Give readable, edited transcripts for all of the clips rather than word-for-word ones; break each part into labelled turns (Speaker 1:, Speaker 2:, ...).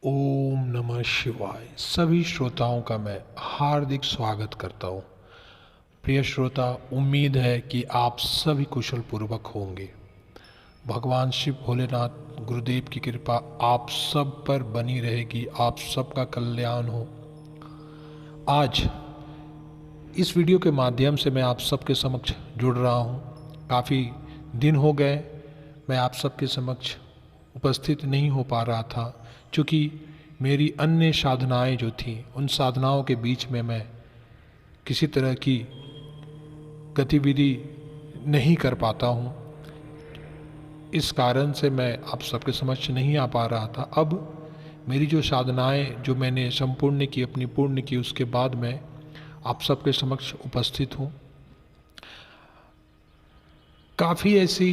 Speaker 1: ओम नमः शिवाय। सभी श्रोताओं का मैं हार्दिक स्वागत करता हूँ। प्रिय श्रोता, उम्मीद है कि आप सभी कुशल पूर्वक होंगे। भगवान शिव भोलेनाथ गुरुदेव की कृपा आप सब पर बनी रहेगी, आप सबका कल्याण हो। आज इस वीडियो के माध्यम से मैं आप सबके समक्ष जुड़ रहा हूँ। काफ़ी दिन हो गए मैं आप सबके समक्ष उपस्थित नहीं हो पा रहा था, क्योंकि मेरी अन्य साधनाएं जो थीं उन साधनाओं के बीच में मैं किसी तरह की गतिविधि नहीं कर पाता हूँ। इस कारण से मैं आप सबके समक्ष नहीं आ पा रहा था। अब मेरी जो साधनाएं जो मैंने संपूर्ण की, अपनी पूर्ण की, उसके बाद मैं आप सबके समक्ष उपस्थित हूँ। काफ़ी ऐसी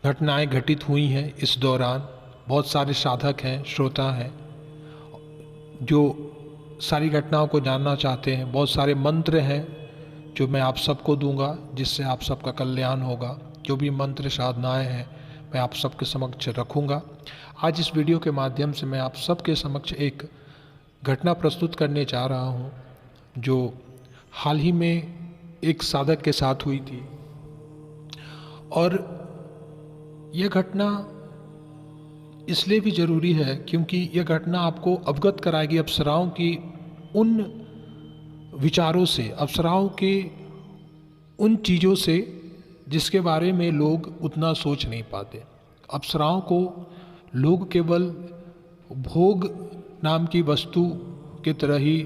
Speaker 1: घटनाएं घटित हुई हैं इस दौरान। बहुत सारे साधक हैं, श्रोता हैं जो सारी घटनाओं को जानना चाहते हैं। बहुत सारे मंत्र हैं जो मैं आप सबको दूंगा, जिससे आप सबका कल्याण होगा। जो भी मंत्र साधनाएं हैं मैं आप सबके समक्ष रखूंगा। आज इस वीडियो के माध्यम से मैं आप सबके समक्ष एक घटना प्रस्तुत करने जा रहा हूं, जो हाल ही में एक साधक के साथ हुई थी। और यह घटना इसलिए भी ज़रूरी है क्योंकि यह घटना आपको अवगत कराएगी अप्सराओं की उन विचारों से, अप्सराओं के उन चीज़ों से जिसके बारे में लोग उतना सोच नहीं पाते। अप्सराओं को लोग केवल भोग नाम की वस्तु की तरह ही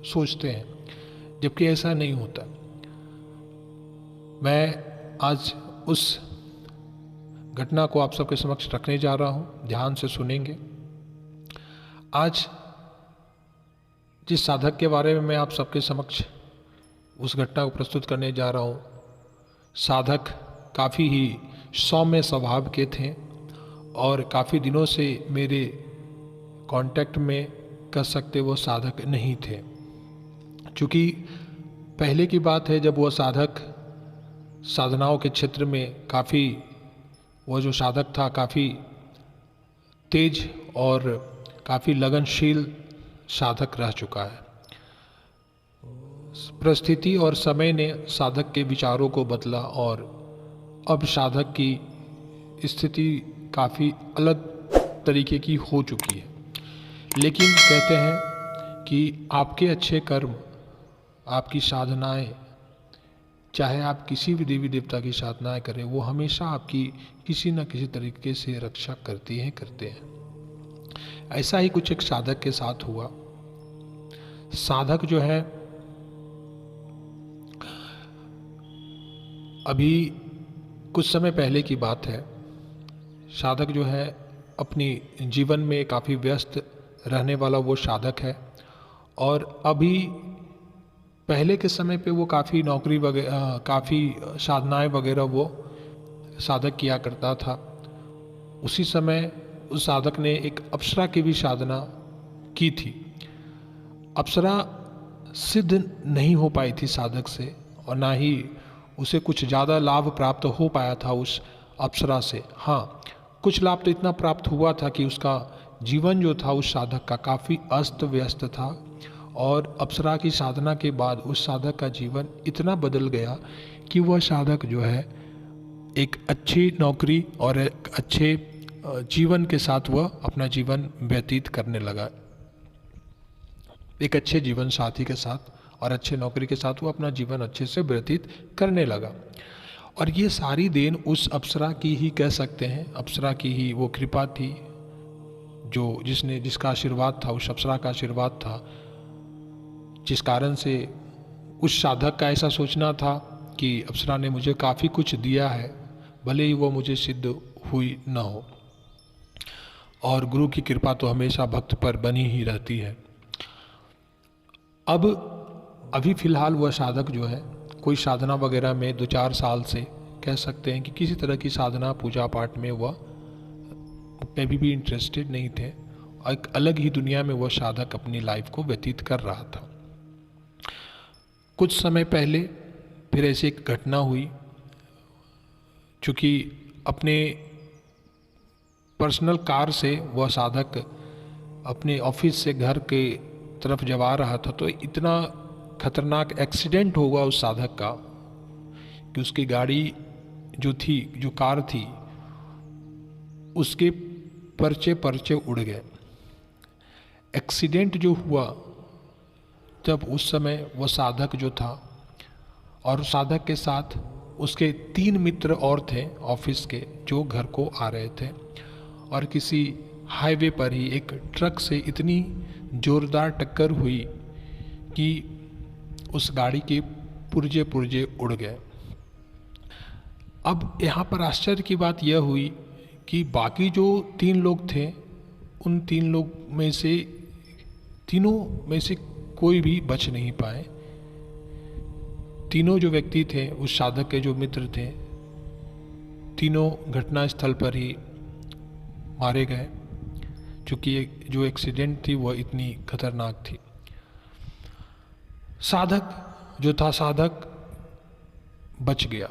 Speaker 1: सोचते हैं, जबकि ऐसा नहीं होता। मैं आज उस घटना को आप सबके समक्ष रखने जा रहा हूँ, ध्यान से सुनेंगे। आज जिस साधक के बारे में मैं आप सबके समक्ष उस घटना को प्रस्तुत करने जा रहा हूँ, साधक काफ़ी ही सौम्य स्वभाव के थे और काफ़ी दिनों से मेरे कांटेक्ट में कह सकते वो साधक नहीं थे। चूँकि पहले की बात है जब वह साधक साधनाओं के क्षेत्र में काफ़ी, वह जो साधक था काफ़ी तेज और काफ़ी लगनशील साधक रह चुका है। परिस्थिति और समय ने साधक के विचारों को बदला और अब साधक की स्थिति काफ़ी अलग तरीके की हो चुकी है। लेकिन कहते हैं कि आपके अच्छे कर्म, आपकी साधनाएं, चाहे आप किसी भी देवी देवता की साधनाएं करें, वो हमेशा आपकी किसी न किसी तरीके से रक्षा करती हैं, करते हैं। ऐसा ही कुछ एक साधक के साथ हुआ। साधक जो है अभी कुछ समय पहले की बात है, साधक जो है अपनी जीवन में काफ़ी व्यस्त रहने वाला वो साधक है। और अभी पहले के समय पे वो काफ़ी नौकरी वगैरह, काफ़ी साधनाएं वगैरह वो साधक किया करता था। उसी समय उस साधक ने एक अप्सरा की भी साधना की थी। अप्सरा सिद्ध नहीं हो पाई थी साधक से, और ना ही उसे कुछ ज़्यादा लाभ प्राप्त हो पाया था उस अप्सरा से। हाँ, कुछ लाभ तो इतना प्राप्त हुआ था कि उसका जीवन जो था उस साधक का काफ़ी अस्त व्यस्त था। और अप्सरा की साधना के बाद उस साधक का जीवन इतना बदल गया कि वह साधक जो है एक अच्छी नौकरी और एक अच्छे जीवन के साथ वह अपना जीवन व्यतीत करने लगा। एक अच्छे जीवन साथी के साथ और अच्छे नौकरी के साथ वो अपना जीवन अच्छे से व्यतीत करने लगा। और ये सारी देन उस अप्सरा की ही कह सकते हैं, अप्सरा की ही वो कृपा थी, जो जिसका आशीर्वाद था, उस अप्सरा का आशीर्वाद था, जिस कारण से उस साधक का ऐसा सोचना था कि अप्सरा ने मुझे काफ़ी कुछ दिया है, भले ही वो मुझे सिद्ध हुई न हो। और गुरु की कृपा तो हमेशा भक्त पर बनी ही रहती है। अब अभी फ़िलहाल वह साधक जो है कोई साधना वगैरह में 2-4 साल से कह सकते हैं कि किसी तरह की साधना पूजा पाठ में वह कभी भी इंटरेस्टेड नहीं थे। एक अलग ही दुनिया में वह साधक अपनी लाइफ को व्यतीत कर रहा था। कुछ समय पहले फिर ऐसी एक घटना हुई। चूँकि अपने पर्सनल कार से वह साधक अपने ऑफिस से घर के तरफ जब आ रहा था तो इतना खतरनाक एक्सीडेंट होगा उस साधक का कि उसकी गाड़ी जो कार थी उसके पर्चे उड़ गए। एक्सीडेंट जो हुआ जब उस समय वो साधक जो था और साधक के साथ उसके 3 मित्र और थे ऑफिस के जो घर को आ रहे थे, और किसी हाईवे पर ही एक ट्रक से इतनी ज़ोरदार टक्कर हुई कि उस गाड़ी के पुर्जे उड़ गए। अब यहाँ पर आश्चर्य की बात यह हुई कि बाकी जो 3 लोग थे उन तीनों में से कोई भी बच नहीं पाए। तीनों जो व्यक्ति थे उस साधक के जो मित्र थे, तीनों घटना स्थल पर ही मारे गए, क्योंकि जो एक्सीडेंट थी वह इतनी खतरनाक थी। साधक बच गया।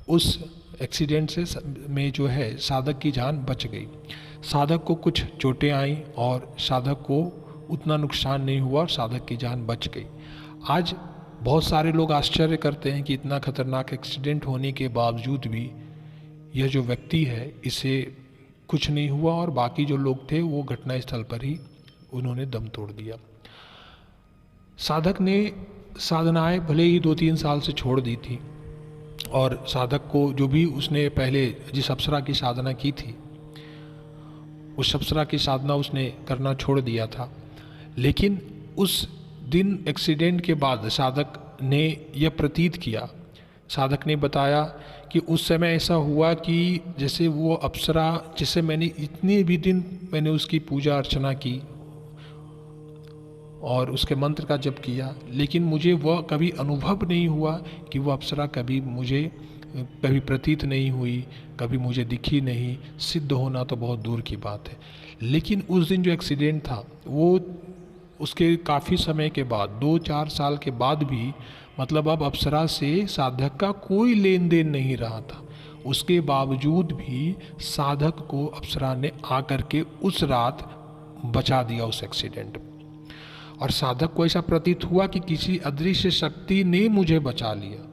Speaker 1: उस एक्सीडेंट से में जो है साधक की जान बच गई। साधक को कुछ चोटें आईं और साधक को उतना नुकसान नहीं हुआ और साधक की जान बच गई। आज बहुत सारे लोग आश्चर्य करते हैं कि इतना खतरनाक एक्सीडेंट होने के बावजूद भी यह जो व्यक्ति है इसे कुछ नहीं हुआ और बाकी जो लोग थे वो घटनास्थल पर ही उन्होंने दम तोड़ दिया। साधक ने साधनाएं भले ही 2-3 साल से छोड़ दी थी और साधक को जो भी उसने पहले जिस अप्सरा की साधना की थी उस अप्सरा की साधना उसने करना छोड़ दिया था। लेकिन उस दिन एक्सीडेंट के बाद साधक ने यह प्रतीत किया, साधक ने बताया कि उस समय ऐसा हुआ कि जैसे वो अप्सरा जिसे मैंने इतने भी दिन मैंने उसकी पूजा अर्चना की और उसके मंत्र का जप किया, लेकिन मुझे वह कभी अनुभव नहीं हुआ कि वह अप्सरा कभी प्रतीत नहीं हुई, कभी मुझे दिखी नहीं। सिद्ध होना तो बहुत दूर की बात है। लेकिन उस दिन जो एक्सीडेंट था वो उसके काफ़ी समय के बाद 2-4 साल के बाद भी, मतलब अब अप्सरा से साधक का कोई लेन देन नहीं रहा था, उसके बावजूद भी साधक को अप्सरा ने आकर के उस रात बचा दिया उस एक्सीडेंट में। और साधक को ऐसा प्रतीत हुआ कि किसी अदृश्य शक्ति ने मुझे बचा लिया,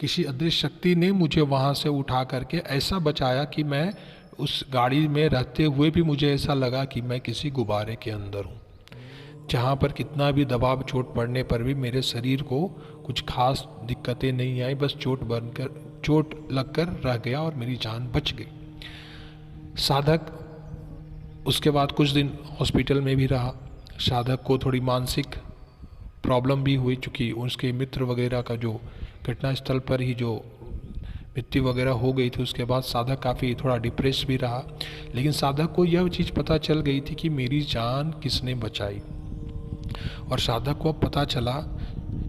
Speaker 1: किसी अदृश्य शक्ति ने मुझे वहाँ से उठा करके ऐसा बचाया कि मैं उस गाड़ी में रहते हुए भी मुझे ऐसा लगा कि मैं किसी गुब्बारे के अंदर हूँ, जहाँ पर कितना भी दबाव चोट पड़ने पर भी मेरे शरीर को कुछ खास दिक्कतें नहीं आई, बस चोट लगकर रह गया और मेरी जान बच गई। साधक उसके बाद कुछ दिन हॉस्पिटल में भी रहा। साधक को थोड़ी मानसिक प्रॉब्लम भी हुई, चूँकि उसके मित्र वगैरह का जो घटनास्थल पर ही जो मृत्यु वगैरह हो गई थी, उसके बाद साधक काफ़ी थोड़ा डिप्रेस भी रहा। लेकिन साधक को यह चीज़ पता चल गई थी कि मेरी जान किसने बचाई। और साधक को पता चला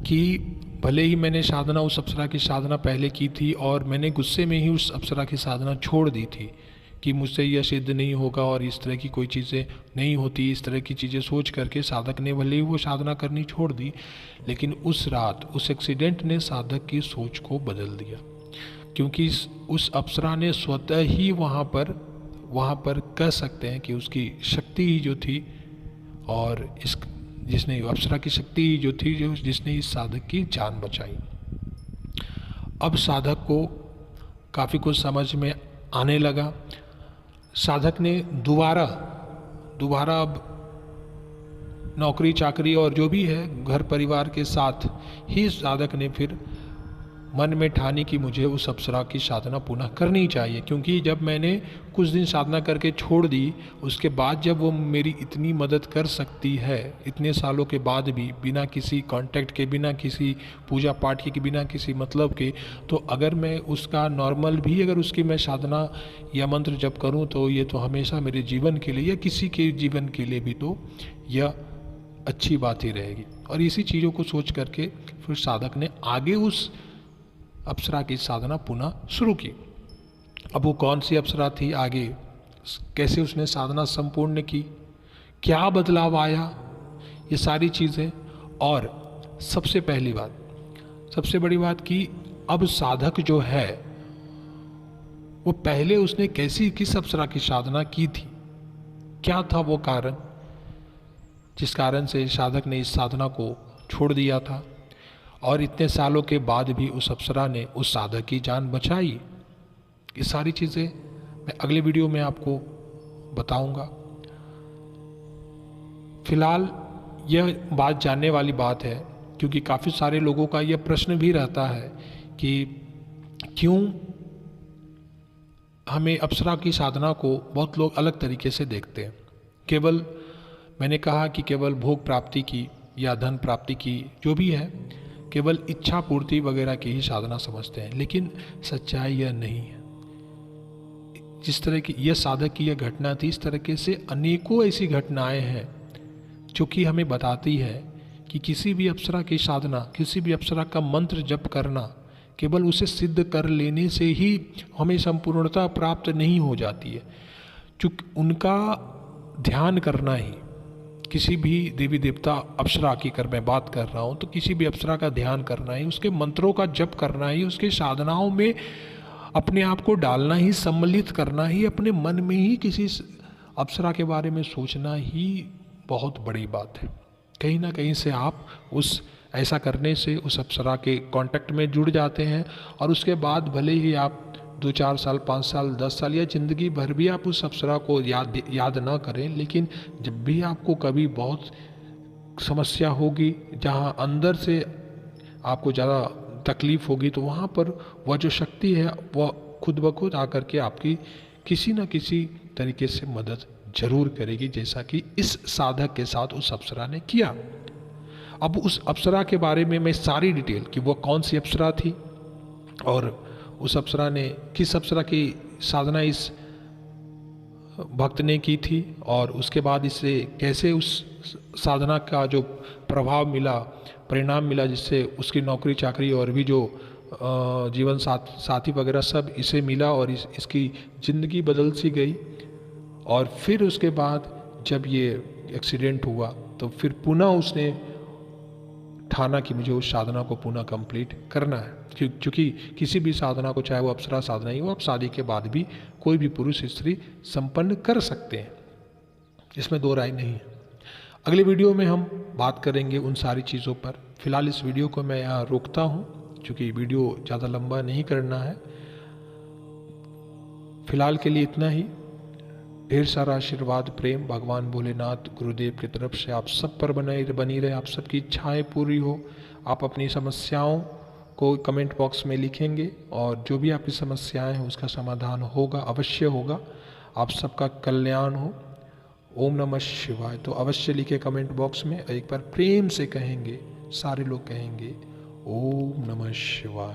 Speaker 1: कि भले ही मैंने साधना उस अप्सरा की साधना पहले की थी और मैंने गुस्से में ही उस अप्सरा की साधना छोड़ दी थी कि मुझसे यह सिद्ध नहीं होगा और इस तरह की कोई चीज़ें नहीं होती, इस तरह की चीज़ें सोच करके साधक ने भले ही वो साधना करनी छोड़ दी। लेकिन उस रात उस एक्सीडेंट ने साधक की सोच को बदल दिया, क्योंकि उस अप्सरा ने स्वतः ही वहाँ पर कह सकते हैं कि उसकी शक्ति ही जो थी और जिसने अप्सरा की शक्ति ही जो थी जिसने इस साधक की जान बचाई। अब साधक को काफ़ी कुछ समझ में आने लगा। साधक ने दोबारा अब नौकरी चाकरी और जो भी है घर परिवार के साथ ही साधक ने फिर मन में ठानी कि मुझे उस अप्सरा की साधना पुनः करनी चाहिए, क्योंकि जब मैंने कुछ दिन साधना करके छोड़ दी, उसके बाद जब वो मेरी इतनी मदद कर सकती है इतने सालों के बाद भी, बिना किसी कांटेक्ट के, बिना किसी पूजा पाठ के, बिना किसी मतलब के, तो अगर मैं उसका नॉर्मल भी अगर उसकी मैं साधना या मंत्र जप करूं तो ये तो हमेशा मेरे जीवन के लिए या किसी के जीवन के लिए भी तो यह अच्छी बात ही रहेगी। और इसी चीज़ों को सोच करके फिर साधक ने आगे उस अप्सरा की साधना पुनः शुरू की। अब वो कौन सी अप्सरा थी, आगे कैसे उसने साधना संपूर्ण की, क्या बदलाव आया, ये सारी चीज़ें। और सबसे बड़ी बात कि अब साधक जो है वो पहले उसने किस अप्सरा की साधना की थी, क्या था वो कारण जिस कारण से साधक ने इस साधना को छोड़ दिया था, और इतने सालों के बाद भी उस अप्सरा ने उस साधक की जान बचाई। ये सारी चीज़ें मैं अगले वीडियो में आपको बताऊंगा। फिलहाल यह बात जानने वाली बात है, क्योंकि काफ़ी सारे लोगों का यह प्रश्न भी रहता है कि क्यों हमें अप्सरा की साधना को बहुत लोग अलग तरीके से देखते हैं। केवल मैंने कहा कि केवल भोग प्राप्ति की या धन प्राप्ति की जो भी है, केवल इच्छा पूर्ति वगैरह की ही साधना समझते हैं, लेकिन सच्चाई यह नहीं है। जिस तरह की यह साधक की यह घटना थी, इस तरीके से अनेकों ऐसी घटनाएं हैं जो कि हमें बताती है कि किसी भी अप्सरा की साधना, किसी भी अप्सरा का मंत्र जप करना, केवल उसे सिद्ध कर लेने से ही हमें संपूर्णता प्राप्त नहीं हो जाती है। चूँकि उनका ध्यान करना ही, किसी भी देवी देवता अप्सरा की मैं बात कर रहा हूँ, तो किसी भी अप्सरा का ध्यान करना ही, उसके मंत्रों का जप करना ही, उसके साधनाओं में अपने आप को डालना ही, सम्मिलित करना ही, अपने मन में ही किसी अप्सरा के बारे में सोचना ही बहुत बड़ी बात है। कहीं ना कहीं से आप ऐसा करने से उस अप्सरा के कांटेक्ट में जुड़ जाते हैं, और उसके बाद भले ही आप 2-4 साल, 5 साल, 10 साल या ज़िंदगी भर भी आप उस अप्सरा को याद ना करें, लेकिन जब भी आपको कभी बहुत समस्या होगी, जहाँ अंदर से आपको ज़्यादा तकलीफ़ होगी, तो वहाँ पर वह जो शक्ति है वह खुद ब खुद आकर के आपकी किसी न किसी तरीके से मदद जरूर करेगी, जैसा कि इस साधक के साथ उस अप्सरा ने किया। अब उस अप्सरा के बारे में मैं सारी डिटेल कि वह कौन सी अप्सरा थी, और उस अप्सरा ने किस अप्सरा की साधना इस भक्त ने की थी, और उसके बाद इससे कैसे उस साधना का जो प्रभाव मिला, परिणाम मिला, जिससे उसकी नौकरी चाकरी और भी जो जीवन साथी वगैरह सब इसे मिला, और इसकी ज़िंदगी बदल सी गई। और फिर उसके बाद जब ये एक्सीडेंट हुआ, तो फिर पुनः उसने ठाना कि मुझे उस साधना को पुनः कंप्लीट करना है, क्योंकि किसी भी साधना को, चाहे वो अप्सरा साधना ही हो, आप शादी के बाद भी कोई भी पुरुष स्त्री संपन्न कर सकते हैं, इसमें दो राय नहीं है। अगले वीडियो में हम बात करेंगे उन सारी चीज़ों पर। फिलहाल इस वीडियो को मैं यहाँ रोकता हूँ, क्योंकि वीडियो ज़्यादा लंबा नहीं करना है। फिलहाल के लिए इतना ही। ढेर सारा आशीर्वाद, प्रेम भगवान भोलेनाथ गुरुदेव की तरफ से आप सब पर बनी रहे, आप सबकी इच्छाएं पूरी हो। आप अपनी समस्याओं को कमेंट बॉक्स में लिखेंगे, और जो भी आपकी समस्याएं हैं उसका समाधान होगा, अवश्य होगा। आप सबका कल्याण हो। ओम नमः शिवाय। तो अवश्य लिखे कमेंट बॉक्स में, एक बार प्रेम से कहेंगे, सारे लोग कहेंगे ओम नमः शिवाय।